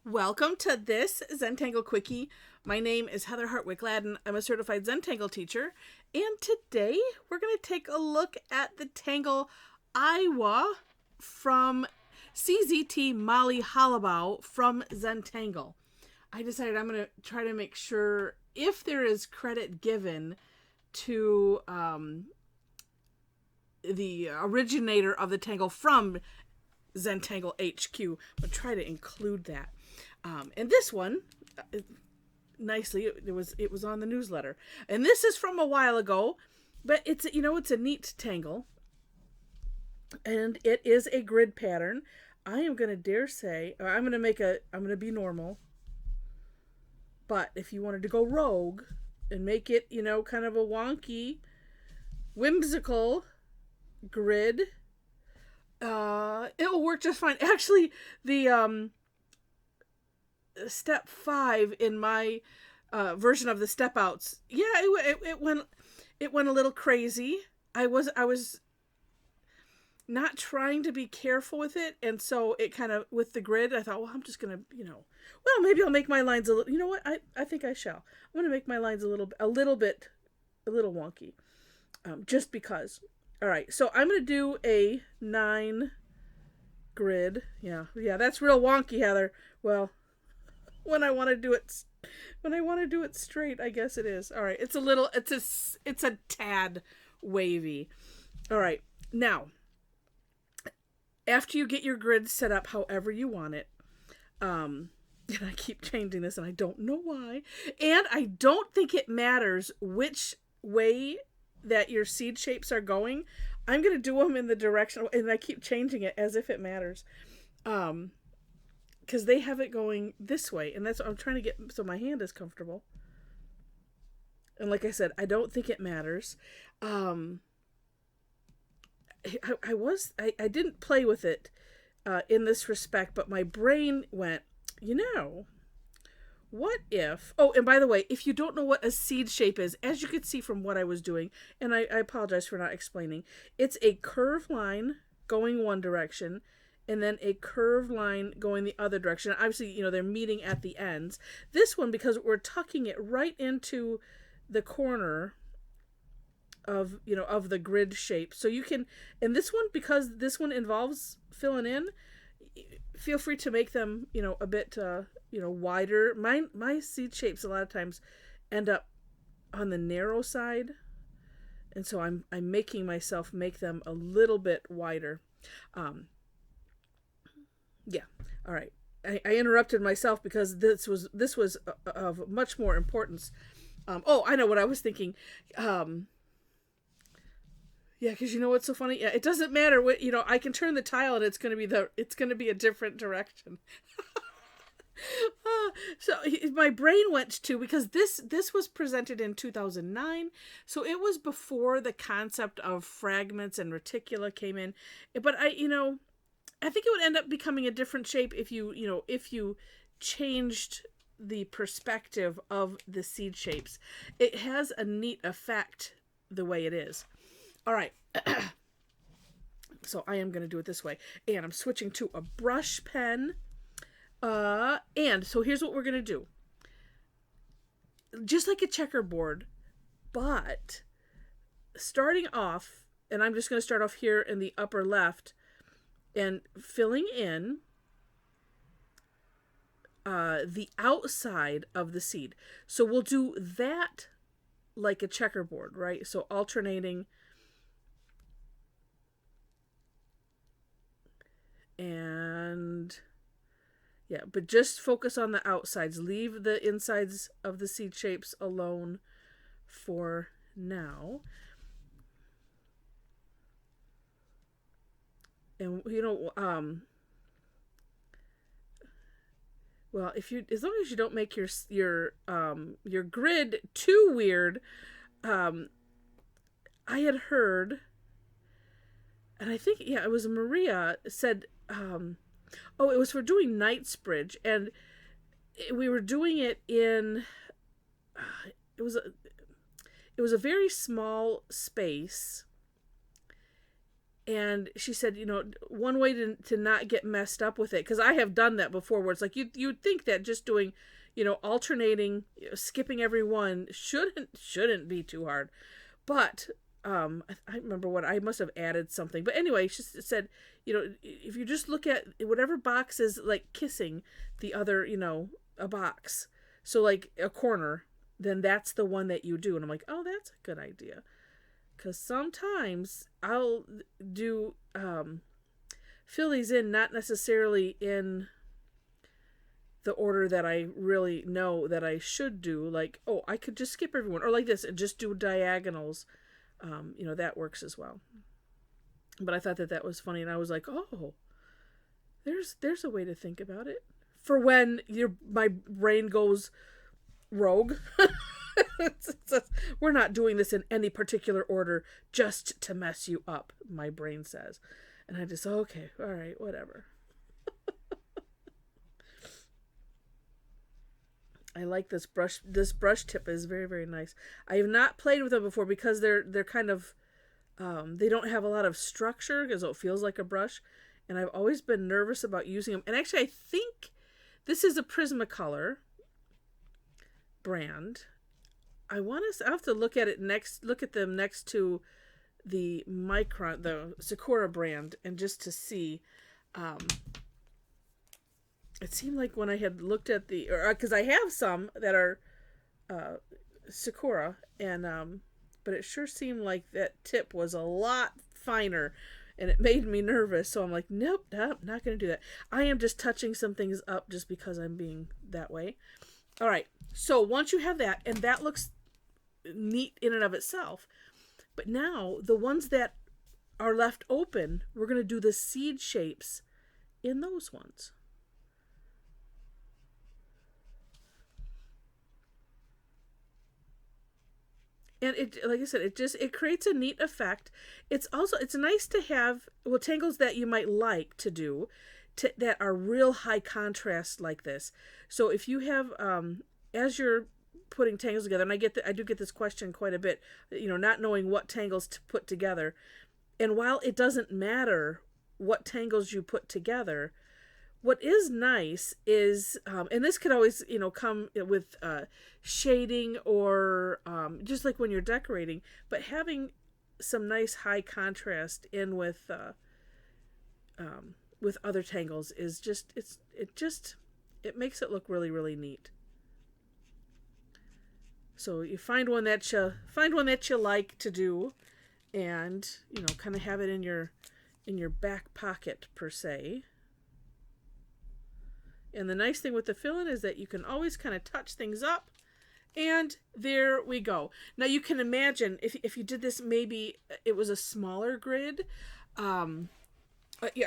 Welcome to this Zentangle Quickie. My name is Heather Hartwick Gladden. I'm a Certified Zentangle Teacher. And today we're going to take a look at the Tangle Iowa from CZT Molly Hollibaugh from Zentangle. I decided I'm going to try to make sure if there is credit given to the originator of the Tangle from Zentangle HQ, but try to include that. And this one, nicely, it was on the newsletter. And this is from a while ago, but it's a neat tangle, and it is a grid pattern. I am gonna dare say I'm gonna be normal. But if you wanted to go rogue and make it, kind of a wonky, whimsical grid, it will work just fine. Actually, the step 5 in my version of the step outs, it went a little crazy. I was not trying to be careful with it, and so it kind of, with the grid, I thought, well, I'm just gonna, maybe I'll make my lines a little. You know what? I think I shall. I'm gonna make my lines a little wonky, just because. All right, so I'm going to do a 9 grid. Yeah, that's real wonky, Heather. Well, when I want to do it straight, I guess it is. All right, it's a tad wavy. All right, now, after you get your grid set up however you want it, and I keep changing this and I don't know why, and I don't think it matters which way that your seed shapes are going. I'm going to do them in the direction, and I keep changing it as if it matters, because they have it going this way, and that's what I'm trying to get so my hand is comfortable. And like I said, I don't think it matters. I didn't play with it in this respect, but my brain went, what if... Oh, and by the way, if you don't know what a seed shape is, as you could see from what I was doing, and I apologize for not explaining, it's a curved line going one direction, and then a curved line going the other direction. Obviously, they're meeting at the ends. This one, because we're tucking it right into the corner of the grid shape. So you can... And this one, because this one involves filling in, feel free to make them, a bit... wider. My seed shapes a lot of times end up on the narrow side, and so I'm making myself make them a little bit wider. All right. I interrupted myself because this was of much more importance. I know what I was thinking. Because what's so funny? Yeah, it doesn't matter what I can turn the tile and it's gonna be a different direction. So my brain went to, because this was presented in 2009, so it was before the concept of fragments and reticula came in. But I think it would end up becoming a different shape if you changed the perspective of the seed shapes. It has a neat effect the way it is. All right. So I am going to do it this way, and I'm switching to a brush pen. And so here's what we're going to do. Just like a checkerboard, but starting off, and I'm just going to start off here in the upper left and filling in the outside of the seed. So we'll do that like a checkerboard, right? So alternating, and... yeah, but just focus on the outsides. Leave the insides of the seed shapes alone for now. And well, as long as you don't make your grid too weird, I had heard, and I think it was Maria said, it was for doing Knightsbridge, and we were doing it in... It was a very small space, And she said, one way to not get messed up with it, because I have done that before, where it's like you'd think that just doing, alternating, skipping every one shouldn't be too hard. But I remember what I must have added something. But anyway, she said, if you just look at whatever box is like kissing the other, a box, so like a corner, then that's the one that you do. And I'm like, oh, that's a good idea. Because sometimes I'll do fill these in not necessarily in the order that I really know that I should do. Like, oh, I could just skip everyone. Or like this, and just do diagonals. That works as well. But I thought that was funny. And I was like, oh, there's a way to think about it. For when my brain goes rogue. We're not doing this in any particular order just to mess you up, my brain says. And I just, okay, all right, whatever. I like this brush. This brush tip is very, very nice. I have not played with them before because they're kind of, they don't have a lot of structure because it feels like a brush. And I've always been nervous about using them. And actually, I think this is a Prismacolor brand. I have to look at them next to the Micron, the Sakura brand, and just to see. It seemed like when I had looked at because I have some that are Sakura, and but it sure seemed like that tip was a lot finer, and it made me nervous. So I'm like, nope, not going to do that. I am just touching some things up just because I'm being that way. All right. So once you have that, and that looks neat in and of itself, but now the ones that are left open, we're going to do the seed shapes in those ones. And it, like I said, it creates a neat effect. It's nice to have, tangles that you might like to do that are real high contrast like this. So if you have, as you're putting tangles together, and I do get this question quite a bit, not knowing what tangles to put together. And while it doesn't matter what tangles you put together, what is nice is, and this could always, come with shading or just like when you're decorating, but having some nice high contrast in with other tangles is it makes it look really, really neat. So you find one that you like to do, and kind of have it in your back pocket per se. And the nice thing with the fill-in is that you can always kind of touch things up, and there we go. Now you can imagine if you did this, maybe it was a smaller grid, a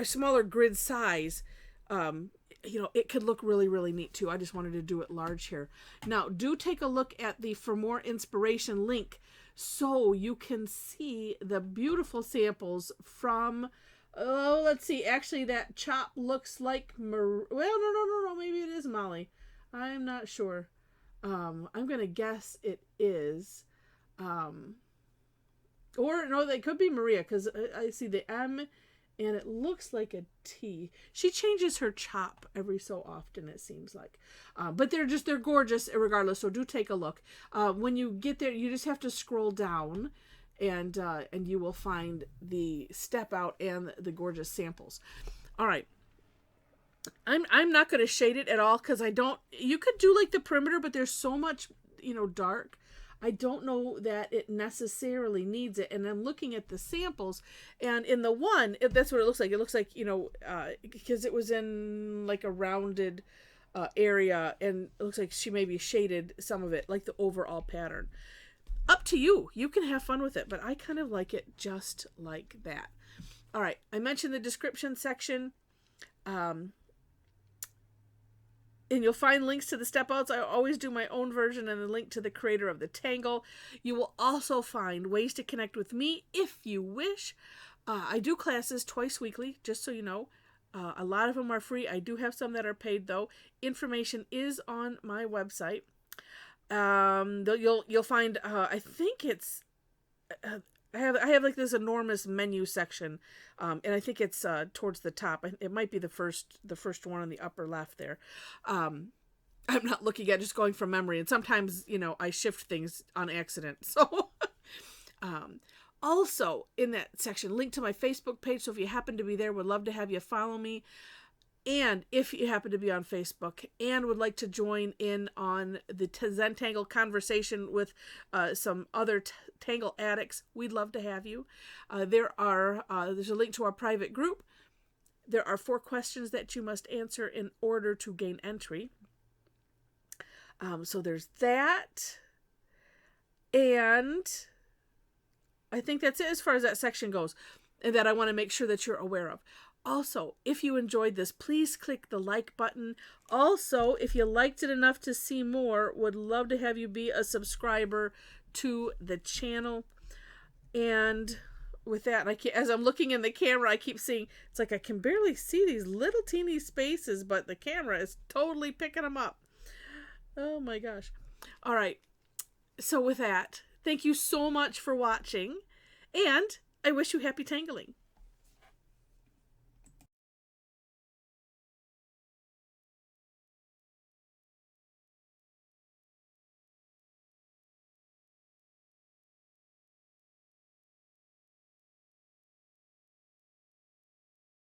smaller grid size. It could look really, really neat too. I just wanted to do it large here. Now, do take a look at the For More Inspiration link so you can see the beautiful samples from, let's see, actually that chop looks like, no, maybe it is Molly. I'm not sure. I'm going to guess it is, or no, they could be Maria, because I see the M and it looks like a T. She changes her chop every so often, it seems like. But they're gorgeous regardless, so do take a look. When you get there, you just have to scroll down, and you will find the step out and the gorgeous samples. All right. I'm not going to shade it at all, because you could do like the perimeter, but there's so much, dark. I don't know that it necessarily needs it. And I'm looking at the samples, and in the one, that's what it looks like. It looks like, because it was in like a rounded area, and it looks like she maybe shaded some of it, like the overall pattern. Up to you. You can have fun with it, but I kind of like it just like that. All right. I mentioned the description section. And you'll find links to the step outs. I always do my own version and a link to the creator of the Tangle. You will also find ways to connect with me if you wish. I do classes twice weekly, just so you know. A lot of them are free. I do have some that are paid, though. Information is on my website. You'll find, I think it's I have like this enormous menu section, and I think it's towards the top. It might be the first one on the upper left there. I'm not looking at, just going from memory, and sometimes I shift things on accident. So, also in that section, link to my Facebook page. So if you happen to be there, would love to have you follow me. And if you happen to be on Facebook and would like to join in on the Zentangle conversation with some other Tangle addicts, we'd love to have you. There's a link to our private group. There are 4 questions that you must answer in order to gain entry. So there's that. And I think that's it as far as that section goes, and that I want to make sure that you're aware of. Also, if you enjoyed this, please click the like button. Also, if you liked it enough to see more, would love to have you be a subscriber to the channel. And with that, as I'm looking in the camera, I keep seeing, it's like I can barely see these little teeny spaces, but the camera is totally picking them up. Oh my gosh. All right. So with that, thank you so much for watching, and I wish you happy tangling.